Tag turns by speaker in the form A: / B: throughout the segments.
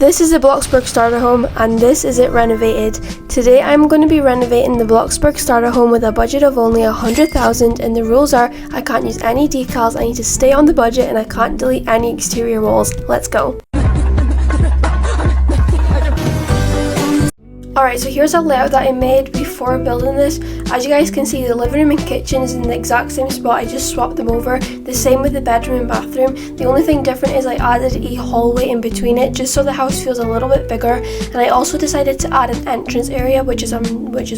A: This is the Bloxburg starter home and this is it renovated. Today I'm going to be renovating the Bloxburg starter home with a budget of only 100,000, and the rules are I can't use any decals, I need to stay on the budget, and I can't delete any exterior walls. Let's go. Alright, so here's a layout that I made before building this. As you guys can see, the living room and kitchen is in the exact same spot. I just swapped them over. The same with the bedroom and bathroom. The only thing different is I added a hallway in between it just so the house feels a little bit bigger. And I also decided to add an entrance area, which is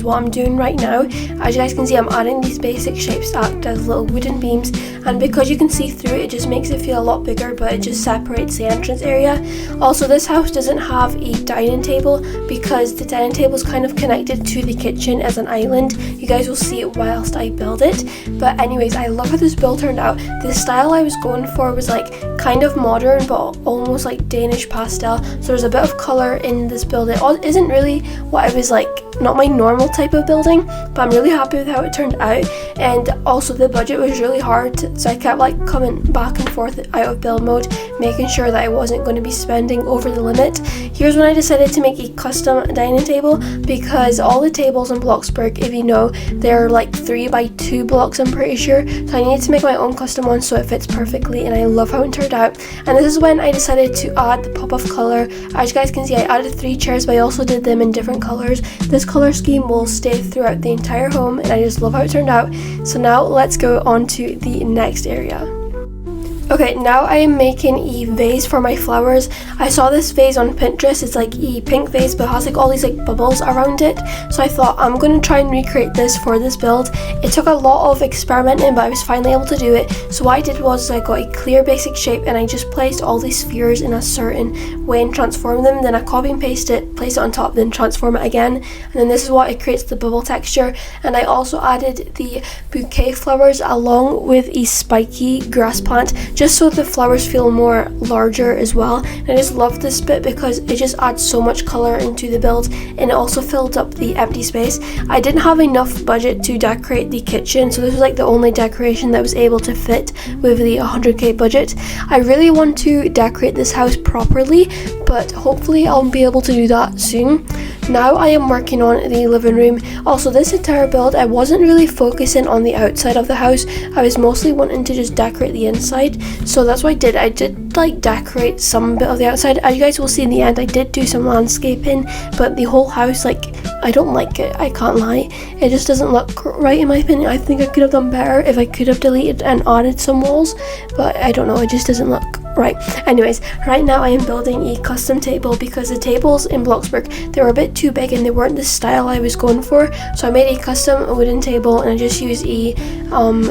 A: what I'm doing right now. As you guys can see, I'm adding these basic shapes that act as little wooden beams, and because you can see through it, it just makes it feel a lot bigger, but it just separates the entrance area. Also, this house doesn't have a dining table because the dining table is kind of connected to the kitchen as an island. You guys will see it whilst I build it. But anyways, I love how this build turned out. The style I was going for was like kind of modern but almost like Danish pastel. So there's a bit of colour in this build. It isn't really what I was like, not my normal type of building, but I'm really happy with how it turned out. And also the budget was really hard, so I kept like coming back and forth out of build mode, making sure that I wasn't going to be spending over the limit. Here's when I decided to make a custom dining table, because all the tables in Bloxburg, if you know, they're like 3x2 blocks, I'm pretty sure, so I needed to make my own custom one so it fits perfectly, and I love how it turned out. And this is when I decided to add the pop of colour. As you guys can see, I added 3 chairs, but I also did them in different colours. This colour scheme will stay throughout the entire home, and I just love how it turned out. So now let's go on to the next area. Okay, now I am making a vase for my flowers. I saw this vase on Pinterest. It's like a pink vase but it has like all these like bubbles around it. So I thought I'm going to try and recreate this for this build. It took a lot of experimenting, but I was finally able to do it. So what I did was I got a clear basic shape and I just placed all these spheres in a certain way and transformed them. Then I copy and paste it, place it on top, then transform it again. And then this is what it creates the bubble texture. And I also added the bouquet flowers along with a spiky grass plant, just so the flowers feel more larger as well. And I just love this bit because it just adds so much colour into the build, and it also filled up the empty space. I didn't have enough budget to decorate the kitchen, so this was like the only decoration that was able to fit with the 100k budget. I really want to decorate this house properly, but hopefully I'll be able to do that soon. Now I am working on the living room. Also, this entire build, I wasn't really focusing on the outside of the house. I was mostly wanting to just decorate the inside. So that's what I did. I did like decorate some bit of the outside. As you guys will see in the end, I did do some landscaping, but the whole house, like, I don't like it. I can't lie. It just doesn't look right in my opinion. I think I could have done better if I could have deleted and added some walls, but I don't know. It just doesn't look right. Anyways, right now I am building a custom table because the tables in Bloxburg, they were a bit too big and they weren't the style I was going for. So I made a custom wooden table and I just used a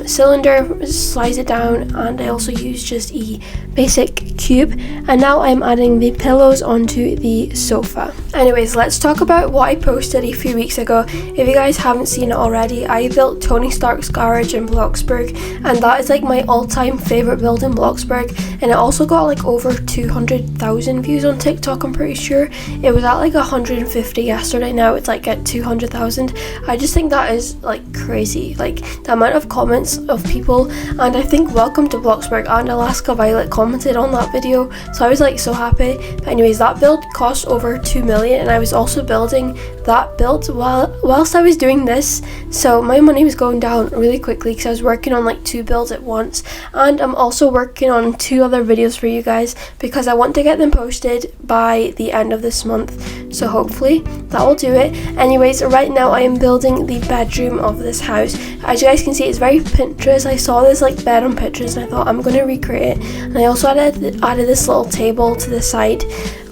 A: cylinder, slice it down, and I also used just a basic cube. And now I'm adding the pillows onto the sofa. Anyways, let's talk about what I posted a few weeks ago. If you guys haven't seen it already, I built Tony Stark's garage in Bloxburg, and that is like my all-time favorite build in Bloxburg. And it also got like over 200,000 views on TikTok, I'm pretty sure. It was at like 150 yesterday, now it's like at 200,000. I just think that is like crazy, like the amount of comments of people. And I think Welcome to Bloxburg and Alaska Violet commented on that video, so I was like so happy. But anyways, that build cost over 2 million, and I was also building that build whilst I was doing this, so my money was going down really quickly because I was working on like 2 builds at once. And I'm also working on 2 other videos for you guys because I want to get them posted by the end of this month, so hopefully that will do it. Anyways, right now I am building the bedroom of this house. As you guys can see, it's very Pinterest. I saw this like bed on Pinterest and I thought I'm going to recreate it, and I also added this little table to the side.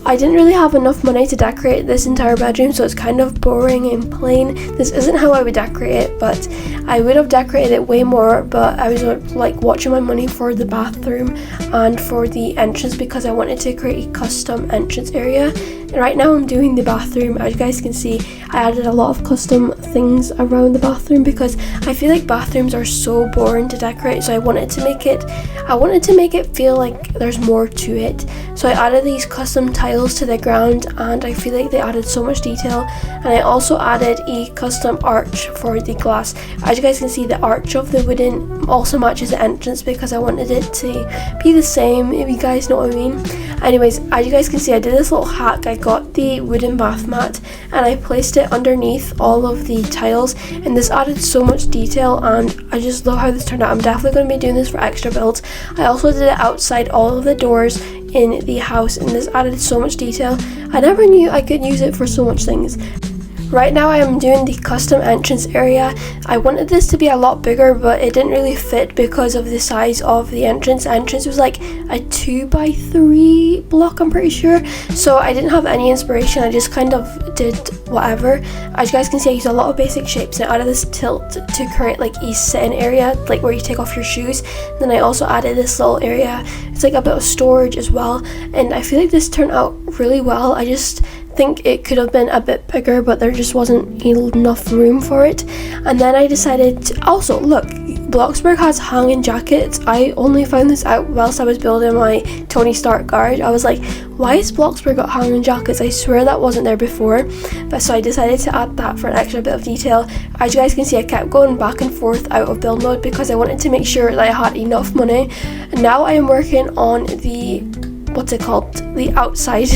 A: I didn't really have enough money to decorate this entire bedroom, so it's kind of boring and plain. This isn't how I would decorate it, but I would have decorated it way more. But I was like watching my money for the bathroom and for the entrance because I wanted to create a custom entrance area. And right now I'm doing the bathroom. As you guys can see, I added a lot of custom things around the bathroom because I feel like bathrooms are so boring to decorate, so I wanted to make it feel like there's more to it. So I added these custom tiles tiles to the ground, and I feel like they added so much detail. And I also added a custom arch for the glass. As you guys can see, the arch of the wooden also matches the entrance because I wanted it to be the same, if you guys know what I mean. Anyways, as you guys can see, I did this little hack. I got the wooden bath mat and I placed it underneath all of the tiles, and this added so much detail, and I just love how this turned out. I'm definitely going to be doing this for extra builds. I also did it outside all of the doors in the house, and this added so much detail. I never knew I could use it for so much things. Right now I am doing the custom entrance area. I wanted this to be a lot bigger, but it didn't really fit because of the size of the entrance. The entrance was like a 2x3 block, I'm pretty sure. So I didn't have any inspiration. I just kind of did whatever. As you guys can see, I used a lot of basic shapes, and I added this tilt to create like a sitting area, like where you take off your shoes. Then I also added this little area. It's like a bit of storage as well, and I feel like this turned out really well. I just think it could have been a bit bigger, but there just wasn't enough room for it. And then I decided to also look, Bloxburg has hanging jackets. I only found this out whilst I was building my Tony Stark guard. I was like, why has Bloxburg got hanging jackets? I swear that wasn't there before. But so I decided to add that for an extra bit of detail. As you guys can see, I kept going back and forth out of build mode because I wanted to make sure that I had enough money. And now I am working on the, what's it called, the outside,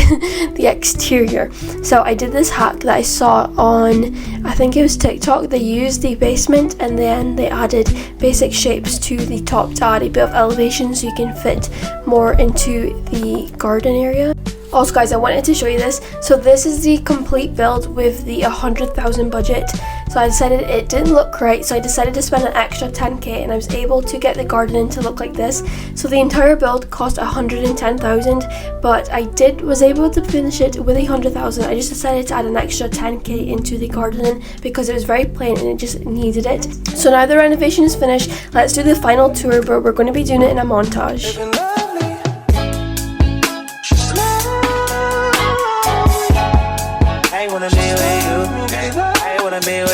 A: the exterior. So I did this hack that I saw on, I think it was TikTok. They used the basement and then they added basic shapes to the top to add a bit of elevation so you can fit more into the garden area. Also guys, I wanted to show you this. So this is the complete build with the 100,000 budget. So I decided it didn't look right, so I decided to spend an extra 10k, and I was able to get the gardening to look like this. So the entire build cost 110,000, but I was able to finish it with 100,000. I just decided to add an extra 10k into the gardening because it was very plain and it just needed it. So now the renovation is finished. Let's do the final tour, but we're going to be doing it in a montage.
B: Be with